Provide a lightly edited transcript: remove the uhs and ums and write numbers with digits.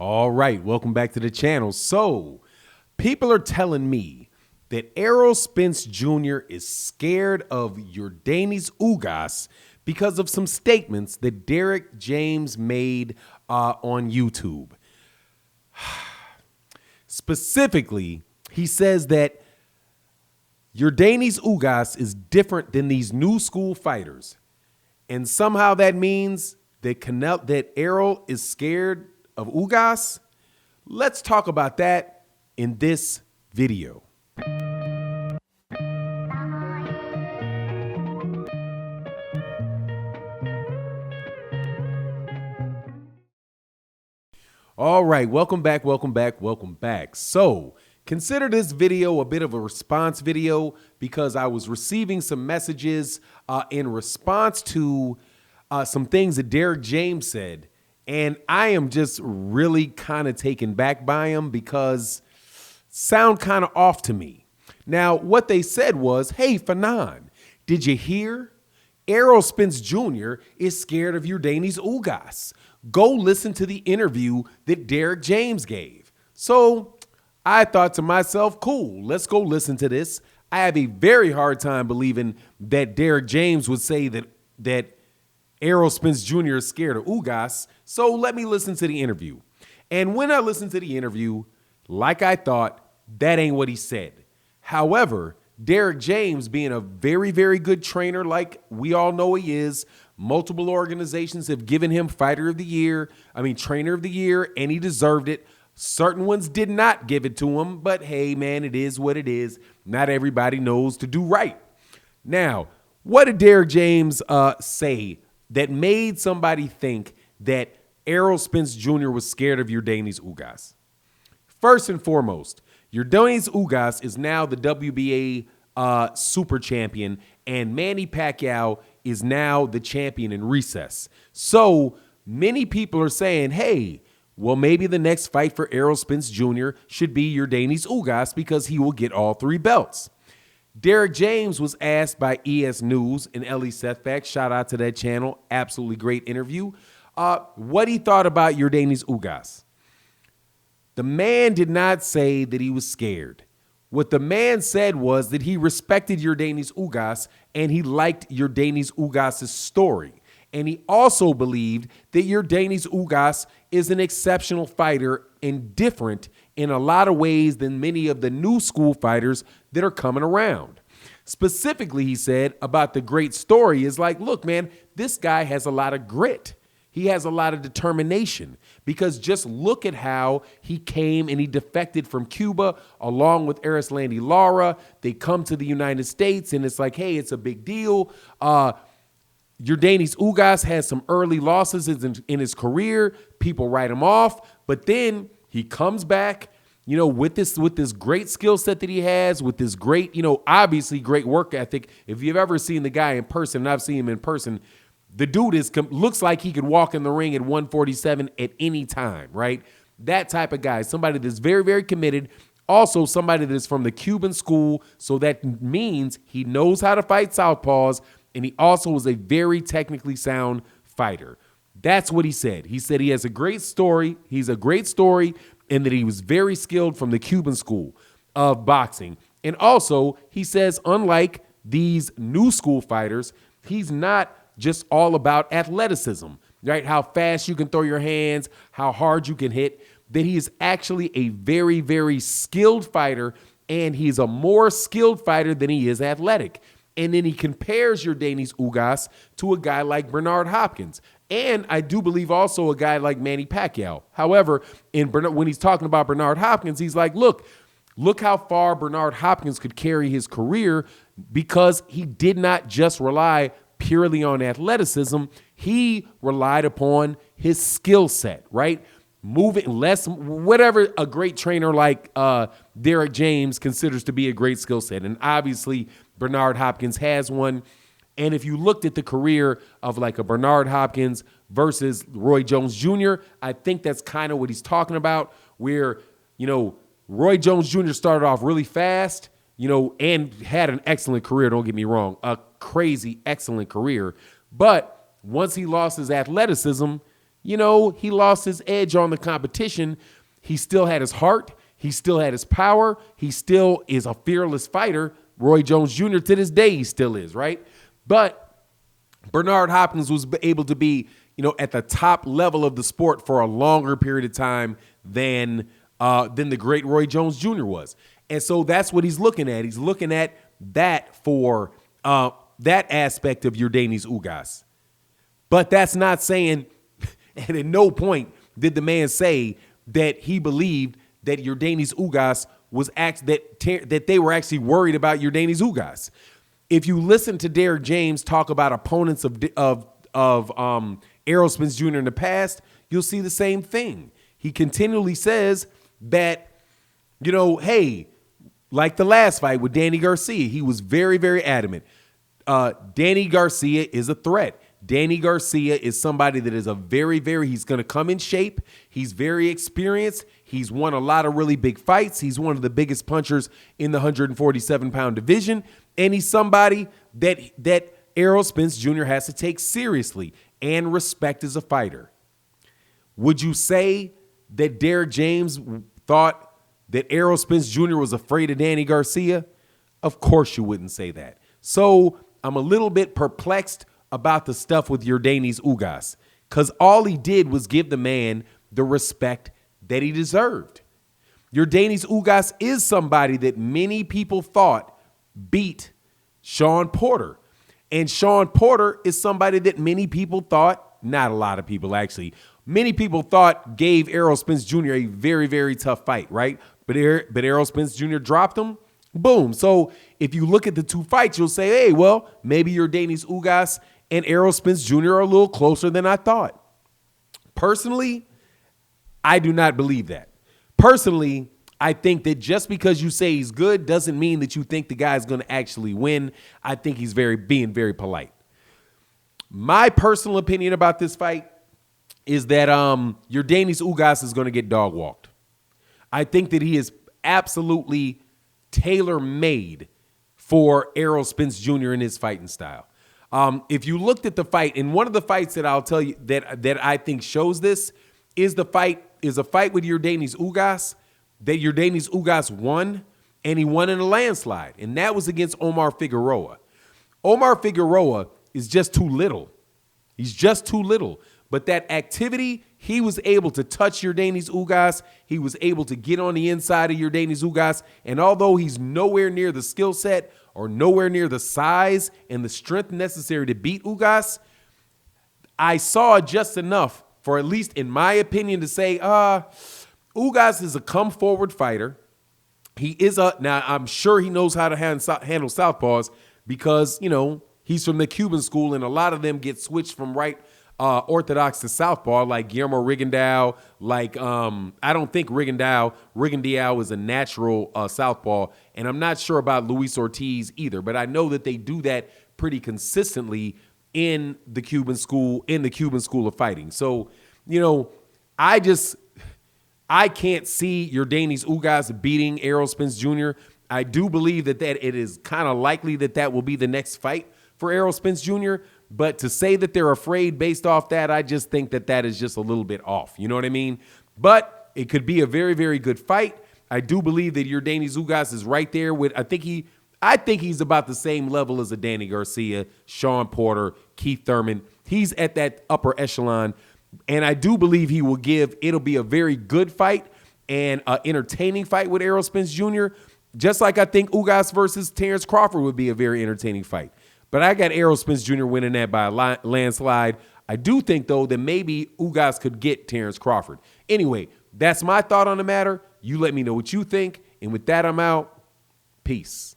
All right, welcome back to the channel. So, people are telling me that Errol Spence Jr. is scared of Yordenis Ugas because of some statements that Derrick James made on YouTube. Specifically, he says that Yordenis Ugas is different than these new school fighters. And somehow that means that Errol is scared of Ugas. Let's talk about that in this video. All right, welcome back. So, consider this video a bit of a response video because I was receiving some messages in response to some things that Derrick James said. And I am just really kind of taken back by him because sound kind of off to me. Now, what they said was, hey, Fanon, did you hear? Errol Spence Jr. is scared of Yordenis Ugas. Go listen to the interview that Derrick James gave. So I thought to myself, cool, let's go listen to this. I have a very hard time believing that Derrick James would say that Errol Spence Jr. is scared of Ugas. So let me listen to the interview. And when I listened to the interview, like I thought, that ain't what he said. However, Derrick James, being a very, very good trainer like we all know he is, multiple organizations have given him Trainer of the Year, and he deserved it. Certain ones did not give it to him, but hey, man, it is what it is. Not everybody knows to do right. Now, what did Derrick James say that made somebody think that Errol Spence Jr. was scared of Yordenis Ugas? First and foremost, Yordenis Ugas is now the WBA super champion, and Manny Pacquiao is now the champion in recess. So many people are saying, hey, well, maybe the next fight for Errol Spence Jr. should be Yordenis Ugas because he will get all three belts. Derrick James was asked by ES News and Ellie Sethback, shout out to that channel, absolutely great interview, what he thought about Yordenis Ugas. The man did not say that he was scared. What the man said was that he respected Yordenis Ugas and he liked Yordenis Ugas' story. And he also believed that Yordenis Ugas is an exceptional fighter and different in a lot of ways than many of the new school fighters that are coming around. Specifically, he said about the great story is like, look, man, this guy has a lot of grit. He has a lot of determination because just look at how he came and he defected from Cuba along with Erislandy Lara. They come to the United States and it's like, hey, it's a big deal. Yordenis Ugas has some early losses in his career. People write him off, but then he comes back, with this great skill set that he has, with this great, obviously great work ethic. If you've ever seen the guy in person, and I've seen him in person, the dude looks like he could walk in the ring at 147 at any time, right? That type of guy, somebody that's very, very committed. Also, somebody that is from the Cuban school, so that means he knows how to fight southpaws, and he also is a very technically sound fighter. That's what he said. He said he has a great story. He's a great story, and that he was very skilled from the Cuban school of boxing. And also, he says, unlike these new school fighters, he's not just all about athleticism, right? How fast you can throw your hands, how hard you can hit, that he is actually a very, very skilled fighter, and he's a more skilled fighter than he is athletic. And then he compares Yordenis Ugas to a guy like Bernard Hopkins. And I do believe also a guy like Manny Pacquiao. However, when he's talking about Bernard Hopkins, he's like, look how far Bernard Hopkins could carry his career because he did not just rely purely on athleticism. He relied upon his skill set, right? Moving less, whatever a great trainer like Derrick James considers to be a great skill set. And obviously, Bernard Hopkins has one. And if you looked at the career of like a Bernard Hopkins versus Roy Jones Jr., I think that's kind of what he's talking about, where, Roy Jones Jr. started off really fast, and had an excellent career, don't get me wrong, a crazy excellent career. But once he lost his athleticism, he lost his edge on the competition. He still had his heart. He still had his power. He still is a fearless fighter. Roy Jones Jr. to this day, he still is, right? But Bernard Hopkins was able to be, at the top level of the sport for a longer period of time than the great Roy Jones Jr. was. And so that's what he's looking at. He's looking at that for that aspect of Yordenis Ugas. But that's not saying, and at no point did the man say that he believed that Yordenis Ugas was that they were actually worried about Yordenis Ugas. If you listen to Derrick James talk about opponents of Errol Spence Jr. in the past, you'll see the same thing. He continually says that, hey, like the last fight with Danny Garcia, he was very, very adamant. Danny Garcia is a threat. Danny Garcia is somebody that is he's going to come in shape. He's very experienced. He's won a lot of really big fights. He's one of the biggest punchers in the 147-pound division. And he's somebody that Errol Spence Jr. has to take seriously and respect as a fighter. Would you say that Derrick James thought that Errol Spence Jr. was afraid of Danny Garcia? Of course you wouldn't say that. So I'm a little bit perplexed about the stuff with Yordenis Ugas, because all he did was give the man the respect that he deserved. Yordenis Ugas is somebody that many people thought beat Shawn Porter. And Shawn Porter is somebody that many people thought, not a lot of people actually, many people thought gave Errol Spence Jr. a very, very tough fight, right? But Errol Spence Jr. dropped him. Boom. So if you look at the two fights, you'll say, hey, well, maybe Yordenis Ugas and Errol Spence Jr. are a little closer than I thought. Personally, I do not believe that. Personally, I think that just because you say he's good doesn't mean that you think the guy's going to actually win. I think he's being very polite. My personal opinion about this fight is that Yordenis Ugas is going to get dog walked. I think that he is absolutely tailor-made for Errol Spence Jr. in his fighting style. If you looked at the fight, and one of the fights that I'll tell you that I think shows this is a fight with Yordenis Ugas that Yordenis Ugas won, and he won in a landslide, and that was against Omar Figueroa. Omar Figueroa is just too little. He's just too little. But that activity, he was able to touch Yordenis Ugas. He was able to get on the inside of Yordenis Ugas, and although he's nowhere near the skill set or nowhere near the size and the strength necessary to beat Ugas, I saw just enough for, at least in my opinion, to say, Ugas is a come-forward fighter. Now I'm sure he knows how to handle southpaws because, he's from the Cuban school, and a lot of them get switched from right orthodox to southpaw, like Guillermo Rigondeaux. I don't think Rigondeaux is a natural southpaw, and I'm not sure about Luis Ortiz either, but I know that they do that pretty consistently in the Cuban school of fighting. So, I can't see Yordenis Ugas beating Errol Spence Jr. I do believe that it is kind of likely that will be the next fight for Errol Spence Jr., but to say that they're afraid based off that, I just think that is just a little bit off. You know what I mean? But it could be a very, very good fight. I do believe that Yordenis Ugas is right there with, I think he's about the same level as a Danny Garcia, Shawn Porter, Keith Thurman. He's at that upper echelon, and I do believe it'll be a very good fight and an entertaining fight with Errol Spence Jr., just like I think Ugas versus Terrence Crawford would be a very entertaining fight. But I got Errol Spence Jr. winning that by a landslide. I do think, though, that maybe Ugas could get Terrence Crawford. Anyway, that's my thought on the matter. You let me know what you think. And with that, I'm out. Peace.